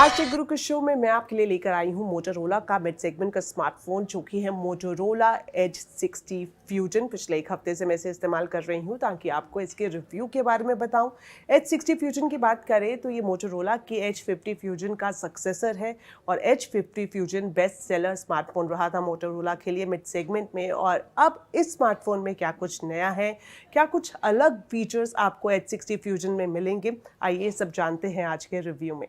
आज टेक गुरु के शो में मैं आपके लिए लेकर आई हूँ मोटोरोला का मिड सेगमेंट का स्मार्टफोन जो कि है मोटोरोला एज 60 फ्यूजन। पिछले एक हफ्ते से मैं इसे इस्तेमाल कर रही हूँ ताकि आपको इसके रिव्यू के बारे में बताऊं। एज 60 फ्यूजन की बात करें तो ये मोटोरोला के एज 50 फ्यूजन का सक्सेसर है और Edge 50 Fusion best seller smartphone रहा था मोटोरोला के लिए मिड सेगमेंट में। और अब इस स्मार्टफोन में क्या कुछ नया है, क्या कुछ अलग फीचर्स आपको एज 60 फ्यूजन में मिलेंगे, आइए सब जानते हैं आज के रिव्यू में।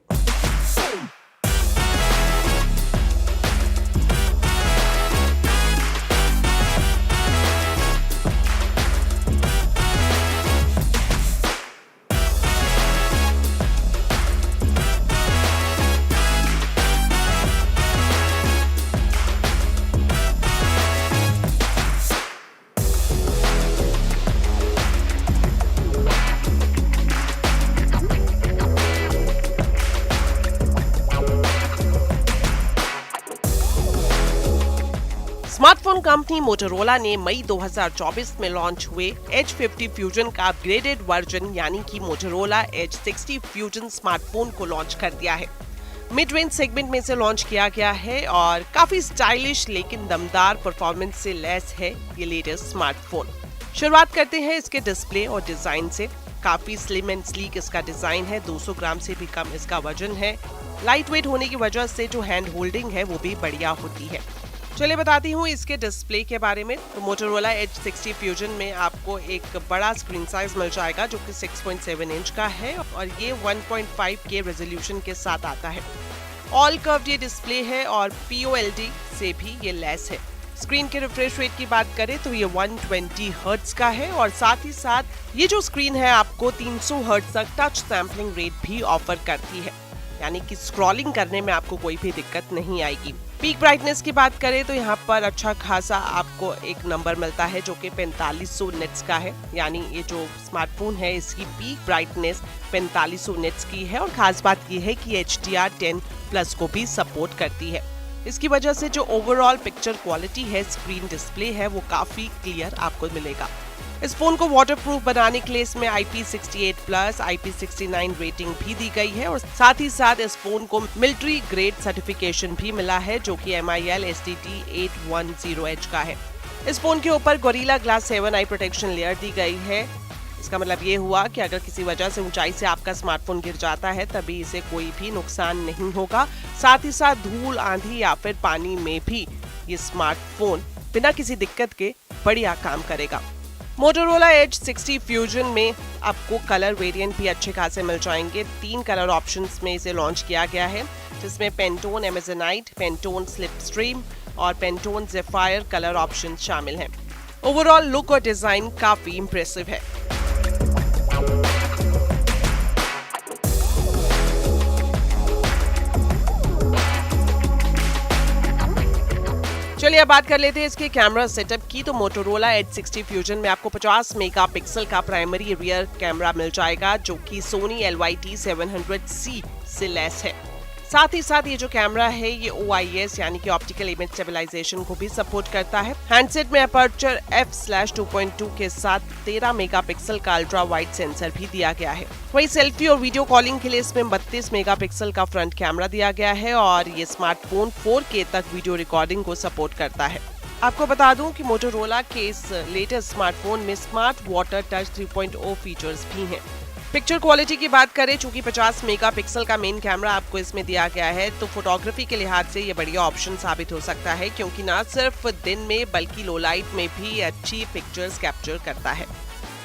स्मार्टफोन कंपनी मोटोरोला ने मई 2024 में लॉन्च हुए एज 50 फ्यूजन का अपग्रेडेड वर्जन यानी कि मोटोरोला एज 60 फ्यूजन स्मार्टफोन को लॉन्च कर दिया है। मिड रेंज सेगमेंट में इसे लॉन्च किया गया है और काफी स्टाइलिश लेकिन दमदार परफॉर्मेंस से लैस है ये लेटेस्ट स्मार्टफोन। शुरुआत करते हैं इसके डिस्प्ले और डिजाइन से। काफी स्लिम एंड स्लीक इसका डिजाइन है, 200 ग्राम से भी कम इसका वजन है। लाइट वेट होने की वजह से जो हैंड होल्डिंग है वो भी बढ़िया होती है। चलिए बताती हूँ इसके डिस्प्ले के बारे में। तो मोटोरोला एज 60 फ्यूजन में आपको एक बड़ा स्क्रीन साइज मिल जाएगा जो कि 6.7 इंच का है और ये 1.5 के रेजोल्यूशन के साथ आता है। ऑल कर्व्ड ये डिस्प्ले है और POLD से भी ये लेस है। स्क्रीन के रिफ्रेश रेट की बात करें तो ये 120 हर्ट्ज का है और साथ ही साथ ये जो स्क्रीन है आपको 300 हर्ट्ज तक टच सैम्पलिंग रेट भी ऑफर करती है, यानी कि स्क्रॉलिंग करने में आपको कोई भी दिक्कत नहीं आएगी। पीक ब्राइटनेस की बात करें तो यहाँ पर अच्छा खासा आपको एक नंबर मिलता है जो कि 4500 निट्स का है, यानी ये जो स्मार्टफोन है इसकी पीक ब्राइटनेस 4500 निट्स की है। और खास बात ये है कि HDR10+ को भी सपोर्ट करती है। इसकी वजह से जो ओवरऑल पिक्चर क्वालिटी है, स्क्रीन डिस्प्ले है, वो काफी क्लियर आपको मिलेगा। इस फोन को वाटरप्रूफ बनाने के लिए इसमें IP68+, IP69 रेटिंग भी दी गई है और साथ ही साथ इस फोन को मिलिट्री ग्रेड सर्टिफिकेशन भी मिला है जो कि MIL STT 810H का है। इस फोन के ऊपर gorilla glass 7 i protection layer दी गई है। इसका मतलब ये हुआ कि अगर किसी वजह से ऊंचाई से आपका स्मार्टफोन गिर जाता है तभी इसे कोई भी नुकसान नहीं होगा। साथ ही साथ धूल, आंधी या फिर पानी में भी ये स्मार्टफोन बिना किसी दिक्कत के बढ़िया काम करेगा। मोटोरोला एज 60 फ्यूजन में आपको कलर वेरिएंट भी अच्छे खासे मिल जाएंगे। 3 कलर ऑप्शंस में इसे लॉन्च किया गया है जिसमें पेंटोन एमेजोनाइट, पेंटोन स्लिपस्ट्रीम और पेंटोन ज़ेफायर कलर ऑप्शन शामिल हैं। ओवरऑल लुक और डिजाइन काफी इंप्रेसिव है। चलिए अब बात कर लेते हैं इसके कैमरा सेटअप की। तो मोटोरोला एज 60 फ्यूजन में आपको 50 मेगापिक्सल का प्राइमरी रियर कैमरा मिल जाएगा जो कि सोनी LYT 700C से लेस है। साथ ही साथ ये जो कैमरा है ये OIS यानी कि ऑप्टिकल इमेज स्टेबलाइजेशन को भी सपोर्ट करता है। हैंडसेट में अपर्चर f/2.2 के साथ 13 मेगापिक्सल का अल्ट्रा वाइड सेंसर भी दिया गया है। वहीं सेल्फी और वीडियो कॉलिंग के लिए इसमें 32 मेगापिक्सल का फ्रंट कैमरा दिया गया है और ये स्मार्टफोन 4K तक वीडियो रिकॉर्डिंग को सपोर्ट करता है। आपको बता दूं कि मोटोरोला के इस लेटेस्ट स्मार्टफोन में स्मार्ट वाटर टच 3.0 फीचर्स भी हैं। पिक्चर क्वालिटी की बात करें, चूंकि 50 मेगापिक्सल का मेन कैमरा आपको इसमें दिया गया है तो फोटोग्राफी के लिहाज से ये बढ़िया ऑप्शन साबित हो सकता है क्योंकि ना सिर्फ दिन में बल्कि लो लाइट में भी अच्छी पिक्चर्स कैप्चर करता है।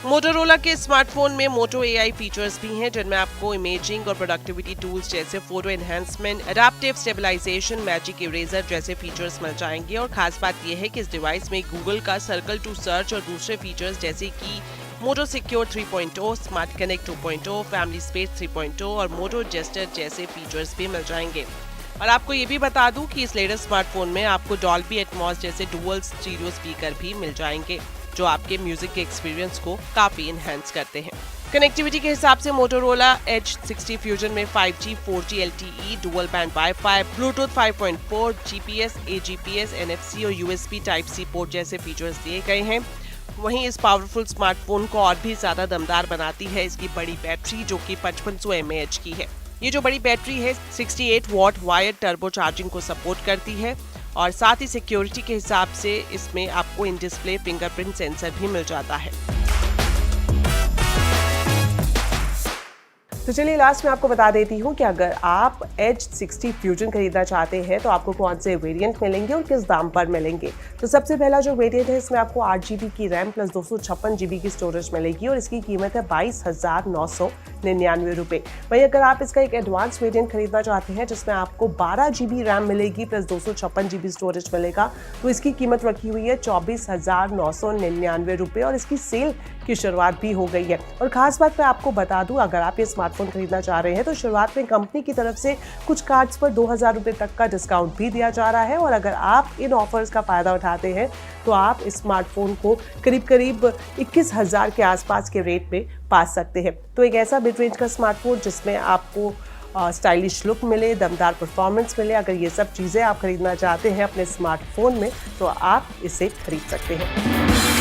मोटोरोला के स्मार्टफोन में मोटो AI फीचर्स भी हैं जिनमें आपको इमेजिंग और प्रोडक्टिविटी टूल्स जैसे photo enhancement, adaptive stabilization, magic eraser जैसे फीचर्स मिल जाएंगे। और खास बात यह है कि इस डिवाइस में गूगल का सर्कल टू सर्च और दूसरे फीचर्स जैसे कि Moto secure 3.0, smart connect 2.0, family space 3.0 और मोटो जेस्टर जैसे फीचर्स भी मिल जाएंगे। और आपको ये भी बता दूं कि इस लेटेस्ट स्मार्टफोन में आपको डॉल्बी एटमॉस जैसे डुअल स्टीरियो स्पीकर भी मिल जाएंगे जो आपके म्यूजिक के एक्सपीरियंस को काफी एनहांस करते हैं। कनेक्टिविटी के हिसाब से मोटोरोला एज 60 फ्यूजन में 5G, 4G LTE, dual band wifi, Bluetooth 5.4, GPS, AGPS, NFC और USB Type-C पोर्ट जैसे फीचर्स दिए गए हैं। वहीं इस पावरफुल स्मार्टफोन को और भी ज्यादा दमदार बनाती है इसकी बड़ी बैटरी जो कि 5500 mAh की है। ये जो बड़ी बैटरी है 68 वॉट वायर टर्बो चार्जिंग को सपोर्ट करती है और साथ ही सिक्योरिटी के हिसाब से इसमें आपको इन डिस्प्ले फिंगरप्रिंट सेंसर भी मिल जाता है। तो चलिए लास्ट में आपको बता देती हूँ कि अगर आप Edge 60 Fusion खरीदना चाहते हैं तो आपको कौन से वेरिएंट मिलेंगे और किस दाम पर मिलेंगे। तो सबसे पहला जो वेरिएंट है इसमें आपको 8 GB की रैम प्लस 256 GB की स्टोरेज मिलेगी और इसकी कीमत है 22,999 रुपये। वहीं अगर आप इसका एक एडवांस वेरिएंट खरीदना चाहते हैं जिसमें आपको 12 GB रैम मिलेगी प्लस 256 GB स्टोरेज मिलेगा तो इसकी कीमत रखी हुई है 24,999 रुपये और इसकी सेल की शुरुआत भी हो गई है। और खास बात मैं आपको बता दूं, अगर आप ये स्मार्टफोन खरीदना चाह रहे हैं तो शुरुआत में कंपनी की तरफ से कुछ कार्ड्स पर 2,000 रुपये तक का डिस्काउंट भी दिया जा रहा है और अगर आप इन ऑफर्स का फायदा उठाते हैं तो आप इस स्मार्टफोन को करीब 21,000 के आसपास के रेट में पा सकते हैं। तो एक ऐसा मिड रेंज का स्मार्टफोन जिसमें आपको स्टाइलिश लुक मिले, दमदार परफॉर्मेंस मिले, अगर ये सब चीज़ें आप खरीदना चाहते हैं अपने स्मार्टफोन में तो आप इसे खरीद सकते हैं।